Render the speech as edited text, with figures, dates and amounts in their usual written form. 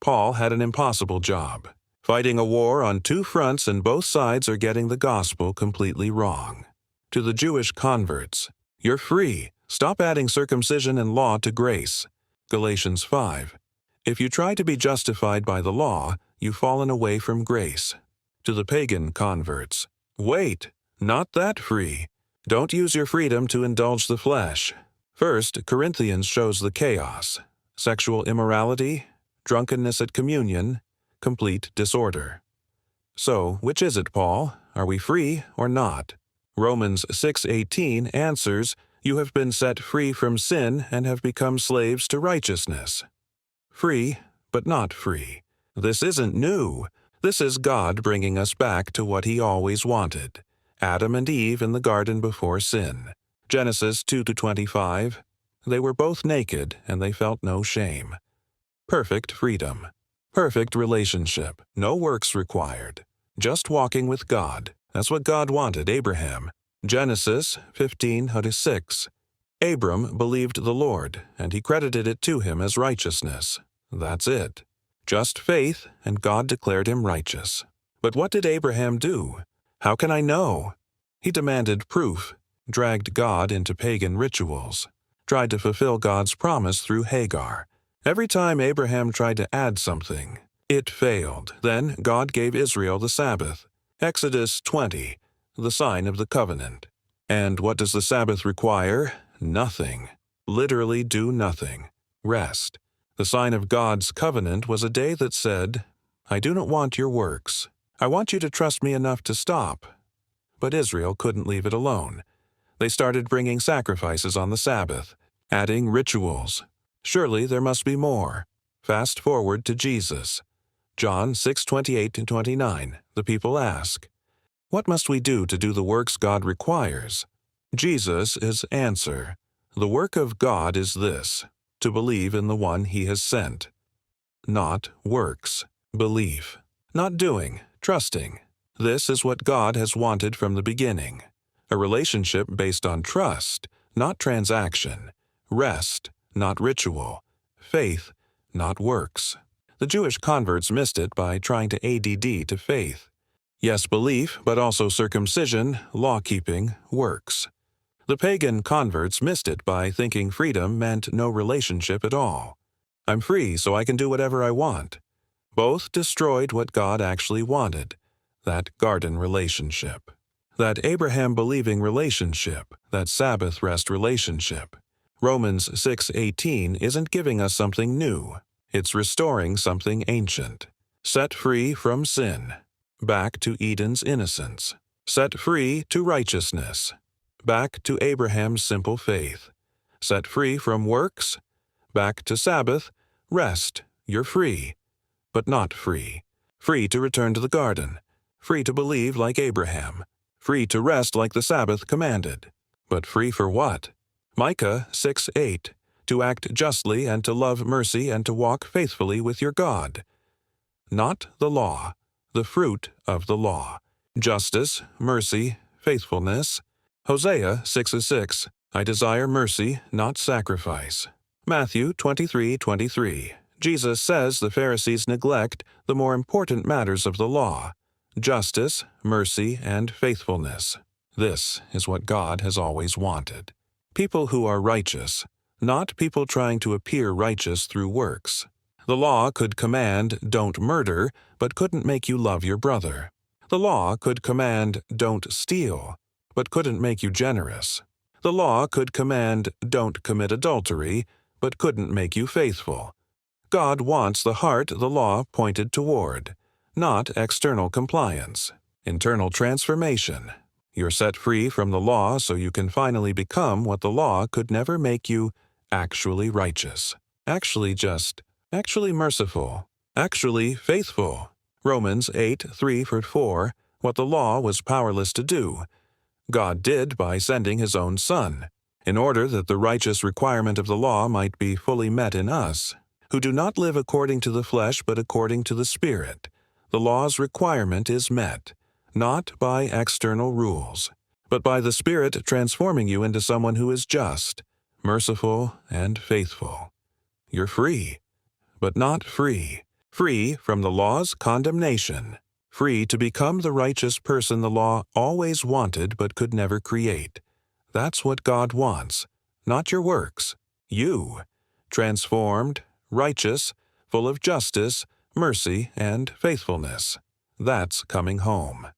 Paul had an impossible job, fighting a war on two fronts, and both sides are getting the gospel completely wrong. To the Jewish converts, "You're free. Stop adding circumcision and law to grace." Galatians 5. If you try to be justified by the law, you've fallen away from grace. To the pagan converts, "Wait, not that free. Don't use your freedom to indulge the flesh." 1 Corinthians shows the chaos: sexual immorality, drunkenness at communion, complete disorder. So, which is it, Paul? Are we free or not? Romans 6:18 answers, "You have been set free from sin and have become slaves to righteousness." Free, but not free. This isn't new. This is God bringing us back to what He always wanted: Adam and Eve in the garden before sin. Genesis 2-25, "They were both naked, and they felt no shame." Perfect freedom. Perfect relationship. No works required. Just walking with God. That's what God wanted Abraham. Genesis 15:6. Abram believed the Lord, and He credited it to him as righteousness. That's it. Just faith, and God declared him righteous. But what did Abraham do? How can I know? He demanded proof, dragged God into pagan rituals, tried to fulfill God's promise through Hagar. Every time Abraham tried to add something, it failed. Then God gave Israel the Sabbath. Exodus 20, the sign of the covenant. And what does the Sabbath require? Nothing. Literally do nothing. Rest. The sign of God's covenant was a day that said, "I do not want your works. I want you to trust me enough to stop." But Israel couldn't leave it alone. They started bringing sacrifices on the Sabbath, adding rituals. Surely there must be more. Fast forward to Jesus. John 6:28-29, the people ask, "What must we do to do the works God requires?" Jesus' answer, "The work of God is this, to believe in the one He has sent." Not works. Belief. Not doing, trusting. This is what God has wanted from the beginning. A relationship based on trust, not transaction. Rest, not ritual. Faith, not works. The Jewish converts missed it by trying to ADD to faith. Yes, belief, but also circumcision, law-keeping, works. The pagan converts missed it by thinking freedom meant no relationship at all. I'm free so I can do whatever I want. Both destroyed what God actually wanted, that garden relationship. That Abraham-believing relationship, that Sabbath rest relationship. Romans 6:18 isn't giving us something new. It's restoring something ancient. Set free from sin. Back to Eden's innocence. Set free to righteousness. Back to Abraham's simple faith. Set free from works. Back to Sabbath. Rest. You're free. But not free. Free to return to the garden. Free to believe like Abraham. Free to rest like the Sabbath commanded. But free for what? Micah 6:8. To act justly and to love mercy and to walk faithfully with your God. Not the law. The fruit of the law. Justice, mercy, faithfulness. Hosea 6:6. I desire mercy, not sacrifice. Matthew 23:23. Jesus says the Pharisees neglect the more important matters of the law: justice, mercy, and faithfulness. This is what God has always wanted. People who are righteous, not people trying to appear righteous through works. The law could command, "Don't murder," but couldn't make you love your brother. The law could command, "Don't steal," but couldn't make you generous. The law could command, "Don't commit adultery," but couldn't make you faithful. God wants the heart the law pointed toward, not external compliance, internal transformation. You're set free from the law so you can finally become what the law could never make you: actually righteous, actually just, actually merciful, actually faithful. Romans 8:3-4, what the law was powerless to do, God did by sending His own Son, in order that the righteous requirement of the law might be fully met in us, who do not live according to the flesh but according to the Spirit. The law's requirement is met, not by external rules, but by the Spirit transforming you into someone who is just, merciful, and faithful. You're free, but not free. Free from the law's condemnation. Free to become the righteous person the law always wanted but could never create. That's what God wants, not your works. You. Transformed, righteous, full of justice, mercy, and faithfulness. That's coming home.